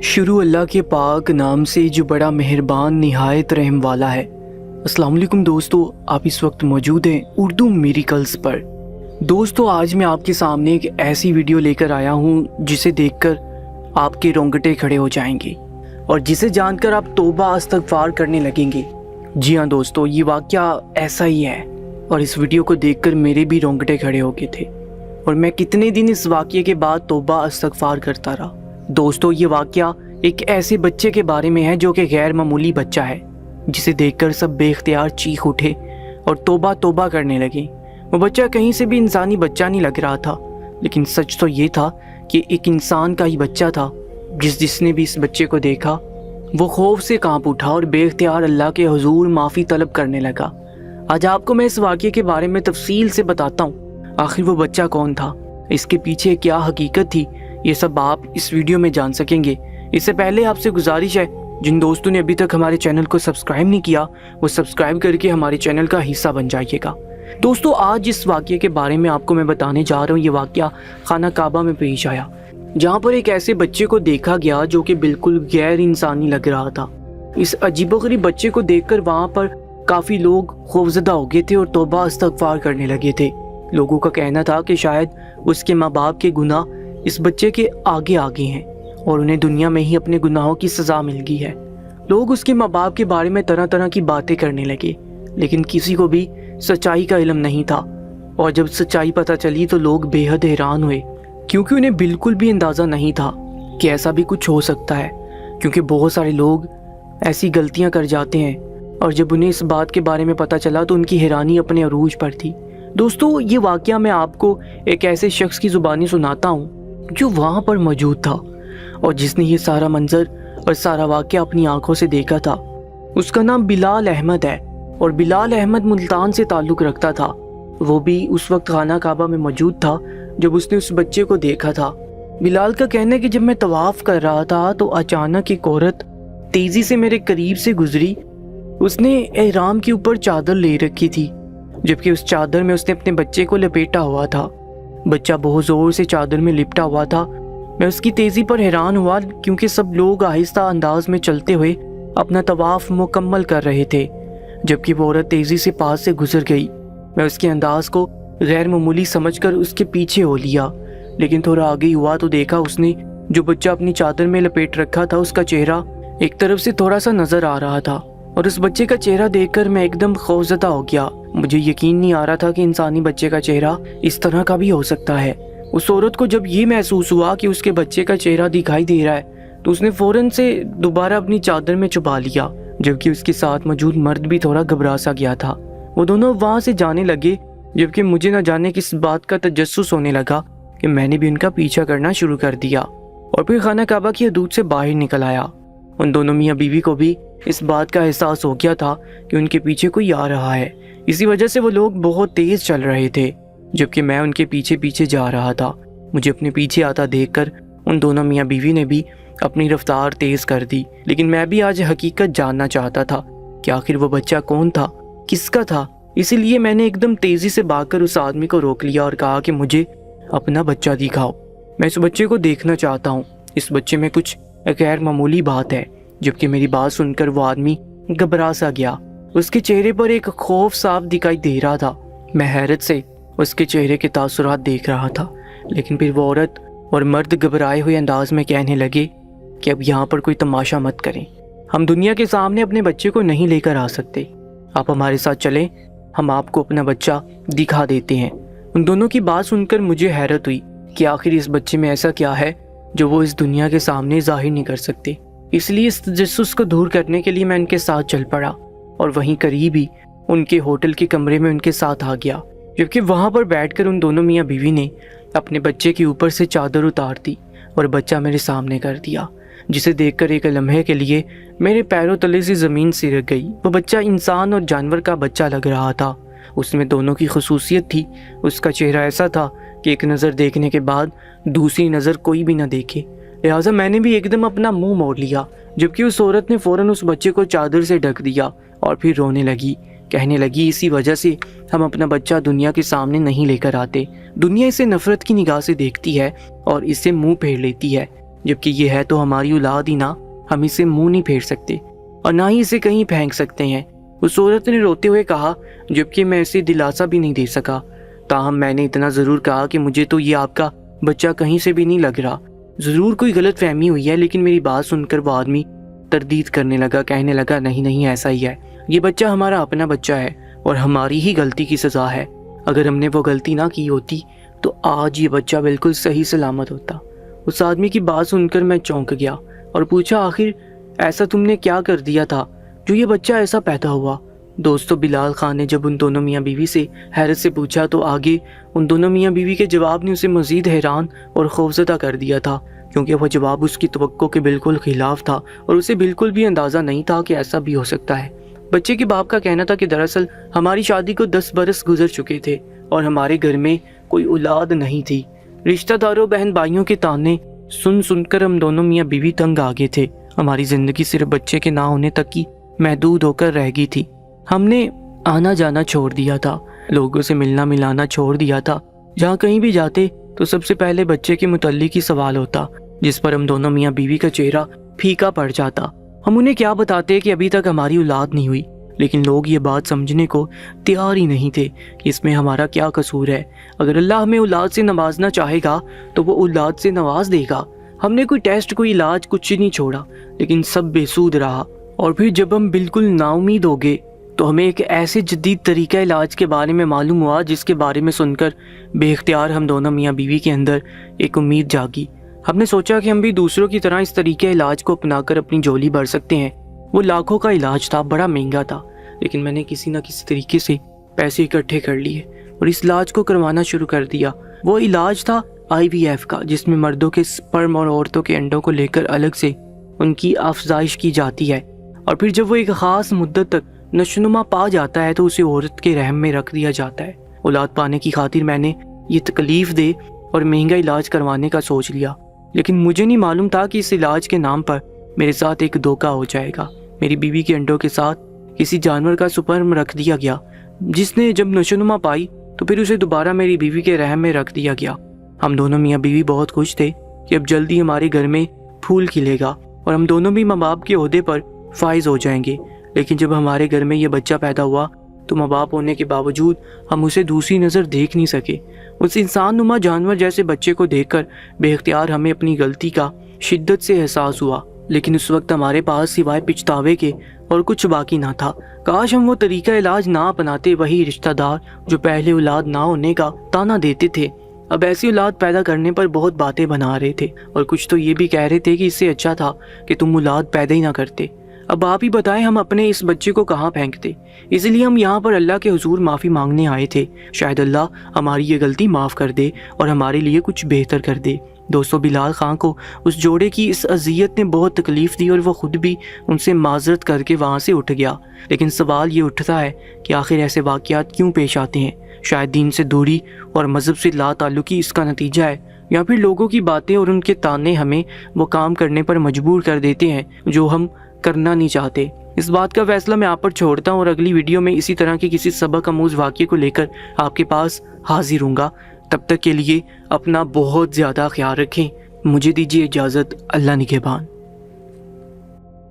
शुरू अल्लाह के पाक नाम से जो बड़ा मेहरबान निहायत रहम वाला है। अस्सलाम वालेकुम दोस्तों, आप इस वक्त मौजूद हैं उर्दू मिरेकल्स पर। दोस्तों, आज मैं आपके सामने एक ऐसी वीडियो लेकर आया हूँ जिसे देखकर आपके रोंगटे खड़े हो जाएंगे और जिसे जानकर आप तौबा इस्तगफार करने लगेंगे। जी हाँ दोस्तों, ये वाक़या ऐसा ही है और इस वीडियो को देखकर मेरे भी रोंगटे खड़े हो गए थे और मैं कितने दिन इस वाक़ये के बाद तौबा इस्तगफार करता रहा। दोस्तों, ये वाक़या एक ऐसे बच्चे के बारे में है जो कि गैर मामूली बच्चा है, जिसे देखकर सब बेख्तियार चीख उठे और तौबा तौबा करने लगे। वो बच्चा कहीं से भी इंसानी बच्चा नहीं लग रहा था, लेकिन सच तो ये था कि एक इंसान का ही बच्चा था। जिसने भी इस बच्चे को देखा वो खौफ से कांप उठा और बेख्तियार अल्लाह के हुजूर माफ़ी तलब करने लगा। आज आपको मैं इस वाक़ये के बारे में तफसील से बताता हूँ। आखिर वो बच्चा कौन था, इसके पीछे क्या हकीकत थी, ये सब आप इस वीडियो में जान सकेंगे। इससे पहले आपसे गुजारिश है, जिन दोस्तों ने अभी तक हमारे चैनल को सब्सक्राइब नहीं किया वो सब्सक्राइब करके हमारे चैनल का हिस्सा बन जाइएगा। दोस्तों, आज इस वाक़ये के बारे में आपको मैं बताने जा रहा हूँ। ये वाक़या खाना काबा में पेश आया, जहाँ पर एक ऐसे बच्चे को देखा गया जो कि बिल्कुल गैर इंसानी लग रहा था। इस अजीबोगरीब बच्चे को देखकर वहाँ पर काफ़ी लोग खौफजदा हो गए थे और तौबा इस्तगफार करने लगे थे। लोगों का कहना था कि शायद उसके माँ बाप के गुनाह इस बच्चे के आगे आगे हैं और उन्हें दुनिया में ही अपने गुनाहों की सज़ा मिल गई है। लोग उसके माँ बाप के बारे में तरह तरह की बातें करने लगे, लेकिन किसी को भी सच्चाई का इल्म नहीं था। और जब सच्चाई पता चली तो लोग बेहद हैरान हुए, क्योंकि उन्हें बिल्कुल भी अंदाज़ा नहीं था कि ऐसा भी कुछ हो सकता है। क्योंकि बहुत सारे लोग ऐसी गलतियाँ कर जाते हैं और जब उन्हें इस बात के बारे में पता चला तो उनकी हैरानी अपने अरूज पर थी। दोस्तों, ये वाक़या मैं आपको एक ऐसे शख्स की ज़ुबानी सुनाता हूँ जो वहाँ पर मौजूद था और जिसने ये सारा मंजर और सारा वाक़या अपनी आंखों से देखा था। उसका नाम बिलाल अहमद है और बिलाल अहमद मुल्तान से ताल्लुक़ रखता था। वो भी उस वक्त खाना काबा में मौजूद था जब उसने उस बच्चे को देखा था। बिलाल का कहना है कि जब मैं तवाफ़ कर रहा था तो अचानक एक औरत तेज़ी से मेरे करीब से गुजरी। उसने एहराम के ऊपर चादर ले रखी थी, जबकि उस चादर में उसने अपने बच्चे को लपेटा हुआ था। बच्चा बहुत ज़ोर से चादर में लिपटा हुआ था। मैं उसकी तेज़ी पर हैरान हुआ, क्योंकि सब लोग आहिस्ता अंदाज में चलते हुए अपना तवाफ़ मुकम्मल कर रहे थे, जबकि वो औरत तेज़ी से पास से गुजर गई। मैं उसके अंदाज को गैर मामूली समझकर उसके पीछे हो लिया, लेकिन थोड़ा आगे हुआ तो देखा उसने जो बच्चा अपनी चादर में लपेट रखा था उसका चेहरा एक तरफ से थोड़ा सा नज़र आ रहा था। और उस बच्चे का चेहरा देखकर मैं एकदम खौफजदा हो गया। मुझे यकीन नहीं आ रहा था कि इंसानी बच्चे का चेहरा इस तरह का भी हो सकता है। उस औरत को जब ये महसूस हुआ कि उसके बच्चे का चेहरा दिखाई दे रहा है तो उसने फ़ौरन से दोबारा अपनी चादर में छुपा लिया, जबकि उसके साथ मौजूद मर्द भी थोड़ा घबरा सा गया था। वो दोनों वहाँ से जाने लगे, जबकि मुझे न जाने किस बात का तजस्सुस होने लगा कि मैंने भी उनका पीछा करना शुरू कर दिया और फिर खाना काबा की हदूद से बाहर निकल आया। उन दोनों मियाँ बीवी को भी इस बात का एहसास हो गया था कि उनके पीछे कोई आ रहा है। इसी वजह से वो लोग बहुत तेज़ चल रहे थे, जबकि मैं उनके पीछे पीछे जा रहा था। मुझे अपने पीछे आता देखकर उन दोनों मियाँ बीवी ने भी अपनी रफ्तार तेज़ कर दी। लेकिन मैं भी आज हकीकत जानना चाहता था कि आखिर वो बच्चा कौन था, किसका था। इसीलिए मैंने एकदम तेज़ी से भागकर उस आदमी को रोक लिया और कहा कि मुझे अपना बच्चा दिखाओ, मैं इस बच्चे को देखना चाहता हूँ। इस बच्चे में कुछ गैर मामूली बात है। जबकि मेरी बात सुनकर वो आदमी घबरा सा गया। उसके चेहरे पर एक खौफ साफ दिखाई दे रहा था। मैं हैरत से उसके चेहरे के तासुरात देख रहा था, लेकिन फिर वो औरत और मर्द घबराए हुए अंदाज में कहने लगे कि अब यहाँ पर कोई तमाशा मत करें, हम दुनिया के सामने अपने बच्चे को नहीं लेकर आ सकते, आप हमारे साथ चलें, हम आपको अपना बच्चा दिखा देते हैं। उन दोनों की बात सुनकर मुझे हैरत हुई कि आखिर इस बच्चे में ऐसा क्या है जो वो इस दुनिया के सामने जाहिर नहीं कर सकते। इसलिए इस तजस्सुस को दूर करने के लिए मैं उनके साथ चल पड़ा और वहीं करीब ही उनके होटल के कमरे में उनके साथ आ गया, जबकि वहाँ पर बैठकर उन दोनों मियाँ बीवी ने अपने बच्चे के ऊपर से चादर उतार दी और बच्चा मेरे सामने कर दिया, जिसे देखकर एक लम्हे के लिए मेरे पैरों तले से ज़मीन सिरक गई। वो बच्चा इंसान और जानवर का बच्चा लग रहा था। उसमें दोनों की खसूसियत थी। उसका चेहरा ऐसा था कि एक नज़र देखने के बाद दूसरी नज़र कोई भी ना देखे, लिहाजा मैंने भी एकदम अपना मुंह मोड़ लिया, जबकि उस औरत ने फ़ौरन उस बच्चे को चादर से ढक दिया और फिर रोने लगी, कहने लगी इसी वजह से हम अपना बच्चा दुनिया के सामने नहीं लेकर आते। दुनिया इसे नफ़रत की निगाह से देखती है और इससे मुंह फेर लेती है, जबकि ये है तो हमारी औलाद ही ना, हम इसे मुंह नहीं फेर सकते और ना ही इसे कहीं फेंक सकते हैं। उस औरत ने रोते हुए कहा, जबकि मैं इसे दिलासा भी नहीं दे सका। ताहम मैंने इतना ज़रूर कहा कि मुझे तो ये आपका बच्चा कहीं से भी नहीं लग रहा, ज़रूर कोई गलत फहमी हुई है। लेकिन मेरी बात सुनकर वो आदमी तरदीद करने लगा, कहने लगा, नहीं नहीं ऐसा ही है, ये बच्चा हमारा अपना बच्चा है और हमारी ही गलती की सज़ा है। अगर हमने वो गलती ना की होती तो आज ये बच्चा बिल्कुल सही सलामत होता। उस आदमी की बात सुनकर मैं चौंक गया और पूछा, आखिर ऐसा तुमने क्या कर दिया था जो ये बच्चा ऐसा पैदा हुआ? दोस्तों, बिलाल खान ने जब उन दोनों मियाँ बीवी से हैरत से पूछा तो आगे उन दोनों मियाँ बीवी के जवाब ने उसे मज़ीद हैरान और खौफज़दा कर दिया था, क्योंकि वह जवाब उसकी तवक्को के बिल्कुल खिलाफ था और उसे बिल्कुल भी अंदाज़ा नहीं था कि ऐसा भी हो सकता है। बच्चे के बाप का कहना था कि दरअसल हमारी शादी को 10 बरस गुजर चुके थे और हमारे घर में कोई औलाद नहीं थी। रिश्तेदारों, बहन भाइयों के ताने सुन सुनकर हम दोनों मियाँ बीवी तंग आ गए थे। हमारी ज़िंदगी सिर्फ बच्चे के ना होने तक की महदूद होकर रह गई थी। हमने आना जाना छोड़ दिया था, लोगों से मिलना मिलाना छोड़ दिया था। जहाँ कहीं भी जाते तो सबसे पहले बच्चे के मुतल्लिक ही सवाल होता, जिस पर हम दोनों मियाँ बीवी का चेहरा फीका पड़ जाता। हम उन्हें क्या बताते कि अभी तक हमारी औलाद नहीं हुई, लेकिन लोग ये बात समझने को तैयार ही नहीं थे कि इसमें हमारा क्या कसूर है। अगर अल्लाह हमें औलाद से नवाजना चाहेगा तो वो औलाद से नवाज देगा। हमने कोई टेस्ट, कोई इलाज, कुछ नहीं छोड़ा, लेकिन सब बेसूद रहा। और फिर जब हम बिल्कुल नाउमीद हो गए तो हमें एक ऐसे जदीद तरीका इलाज के बारे में मालूम हुआ जिसके बारे में सुनकर बेख्तियार हम दोनों मियाँ बीवी के अंदर एक उम्मीद जागी। हमने सोचा कि हम भी दूसरों की तरह इस तरीके इलाज को अपनाकर अपनी झोली भर सकते हैं। वो लाखों का इलाज था, बड़ा महंगा था, लेकिन मैंने किसी न किसी तरीके से पैसे इकट्ठे कर लिए और इस इलाज को करवाना शुरू कर दिया। वो इलाज था IVF का, जिसमें मर्दों के स्पर्म और औरतों के अंडों को लेकर अलग से उनकी अफजाइश की जाती है और फिर जब वो एक ख़ास मुद्दत तक नशोनुमा पा जाता है तो उसे औरत के रहम में रख दिया जाता है। औलाद पाने की खातिर मैंने ये तकलीफ दे और महंगा इलाज करवाने का सोच लिया, लेकिन मुझे नहीं मालूम था कि इस इलाज के नाम पर मेरे साथ एक धोखा हो जाएगा। मेरी बीवी के अंडों के साथ किसी जानवर का स्पर्म रख दिया गया, जिसने जब नशोनुमा पाई तो फिर उसे दोबारा मेरी बीवी के रहम में रख दिया गया। हम दोनों मियाँ बीवी बहुत खुश थे कि अब जल्दी हमारे घर में फूल खिलेगा और हम दोनों भी माँ बाप के ओहदे पर फाइज हो जाएंगे। लेकिन जब हमारे घर में ये बच्चा पैदा हुआ तो माँ बाप होने के बावजूद हम उसे दूसरी नज़र देख नहीं सके। उस इंसान नुमा जानवर जैसे बच्चे को देखकर बेख्तियार हमें अपनी गलती का शिद्दत से एहसास हुआ, लेकिन उस वक्त हमारे पास सिवाय पिछतावे के और कुछ बाकी ना था। काश हम वो तरीका इलाज ना अपनाते। वही रिश्तेदार जो पहले औलाद ना होने का ताना देते थे, अब ऐसी औलाद पैदा करने पर बहुत बातें बना रहे थे और कुछ तो ये भी कह रहे थे कि इससे अच्छा था कि तुम औलाद पैदा ही ना करते। अब आप ही बताएं हम अपने इस बच्चे को कहाँ फेंकते। इसलिए हम यहाँ पर अल्लाह के हुजूर माफ़ी मांगने आए थे। शायद अल्लाह हमारी ये गलती माफ़ कर दे और हमारे लिए कुछ बेहतर कर दे। दोस्तों, बिलाल खान को उस जोड़े की इस अजियत ने बहुत तकलीफ़ दी और वो ख़ुद भी उनसे माजरत करके वहाँ से उठ गया। लेकिन सवाल ये उठता है कि आखिर ऐसे वाक़यात क्यों पेश आते हैं? शायद दीन से दूरी और मज़हब से लाताल्लुकी इसका नतीजा है, या फिर लोगों की बातें और उनके ताने हमें वो काम करने पर मजबूर कर देते हैं जो हम करना नहीं चाहते। इस बात का फैसला मैं आप पर छोड़ता हूँ और अगली वीडियो में इसी तरह के किसी सबक आमूज वाक़ये को लेकर आपके पास हाजिर हूँगा। तब तक के लिए अपना बहुत ज़्यादा ख्याल रखें। मुझे दीजिए इजाज़त। अल्लाह निगहबान।